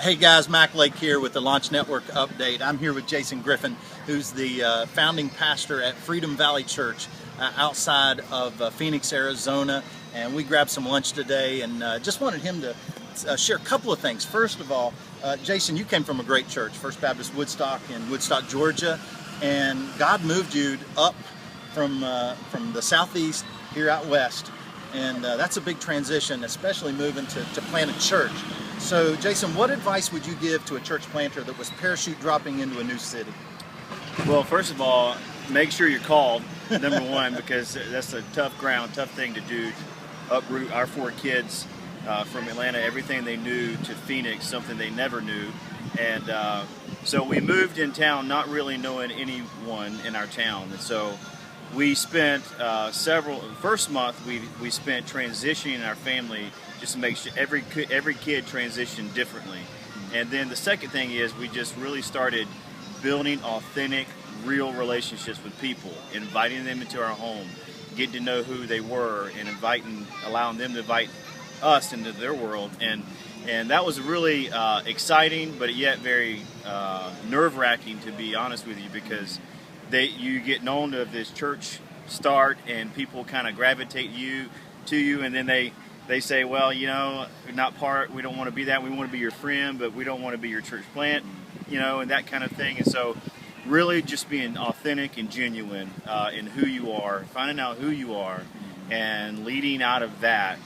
Hey guys, Mac Lake here with the Launch Network update. I'm here with Jason Griffen, who's the founding pastor at Freedom Valley Church outside of Phoenix, Arizona. And we grabbed some lunch today and just wanted him to share a couple of things. First of all, Jason, you came from a great church, First Baptist Woodstock in Woodstock, Georgia, and God moved you up from the southeast here out west. And that's a big transition, especially moving to plant a church. So, Jason, what advice would you give to a church planter that was parachute dropping into a new city? Well, first of all, make sure you're called, number one, because that's a tough ground, tough thing to do. Uproot our 4 kids from Atlanta, everything they knew, to Phoenix, something they never knew. And so we moved in town not really knowing anyone in our town. And so we spent first month we spent transitioning our family just to make sure every kid transitioned differently. And then the second thing is we just really started building authentic, real relationships with people, inviting them into our home, getting to know who they were, and allowing them to invite us into their world. And that was really exciting, but yet very nerve-wracking, to be honest with you, because you get known of this church start and people kind of gravitate to you, and then they say, well, you know, we don't want to be that, we want to be your friend, but we don't want to be your church plant, you know, and that kind of thing. And so really just being authentic and genuine in who you are, finding out who you are, and leading out of that,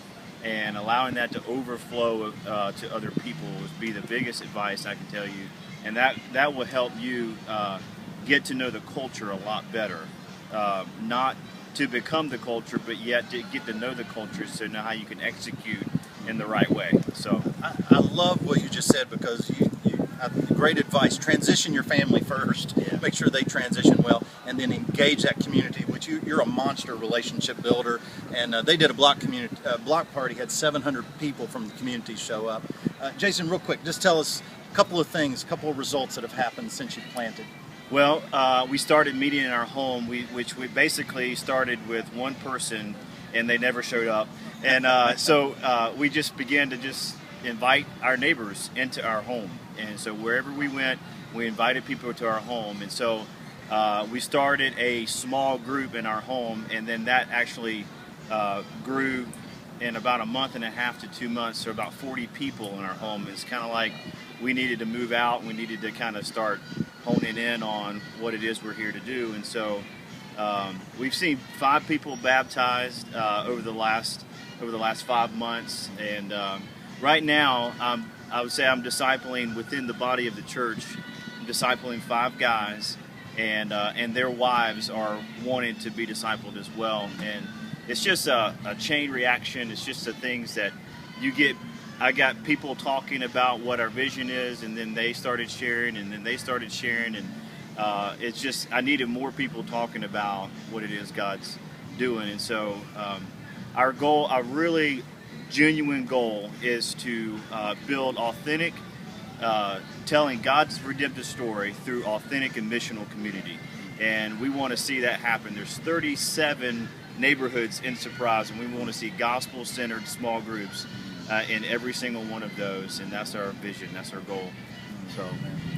and allowing that to overflow to other people would be the biggest advice I can tell you. And that will help you get to know the culture a lot better. Not to become the culture, but yet to get to know the culture so know how you can execute in the right way. So I love what you just said, because you great advice. Transition your family first. Yeah. Make sure they transition well, and then engage that community, which you're a monster relationship builder. And they did a block party, had 700 people from the community show up. Jason, real quick, just tell us a couple of results that have happened since you planted. Well, we started meeting in our home, which we basically started with one person, and they never showed up. And so we just began to just invite our neighbors into our home. And so wherever we went, we invited people to our home. And so we started a small group in our home, and then that actually grew in about a month and a half to 2 months to about 40 people in our home. It's kind of like we needed to move out. We needed to kind of start honing in on what it is we're here to do. And so we've seen 5 people baptized over the last 5 months. And right now, I would say I'm discipling within the body of the church. I'm discipling 5 guys, and their wives are wanting to be discipled as well. And it's just a chain reaction. It's just the things that you get. I got people talking about what our vision is, and then they started sharing, and then they started sharing, and it's just, I needed more people talking about what it is God's doing. And so our goal, our really genuine goal, is to build authentic, telling God's redemptive story through authentic and missional community. And we want to see that happen. There's 37 neighborhoods in Surprise, and we want to see gospel-centered small groups in every single one of those, and that's our vision, that's our goal. So,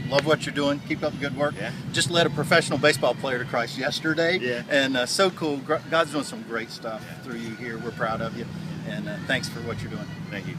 love what you're doing. Keep up the good work. Yeah. Just led a professional baseball player to Christ yesterday, yeah. And so cool. God's doing some great stuff through you here. We're proud of you, and thanks for what you're doing. Thank you.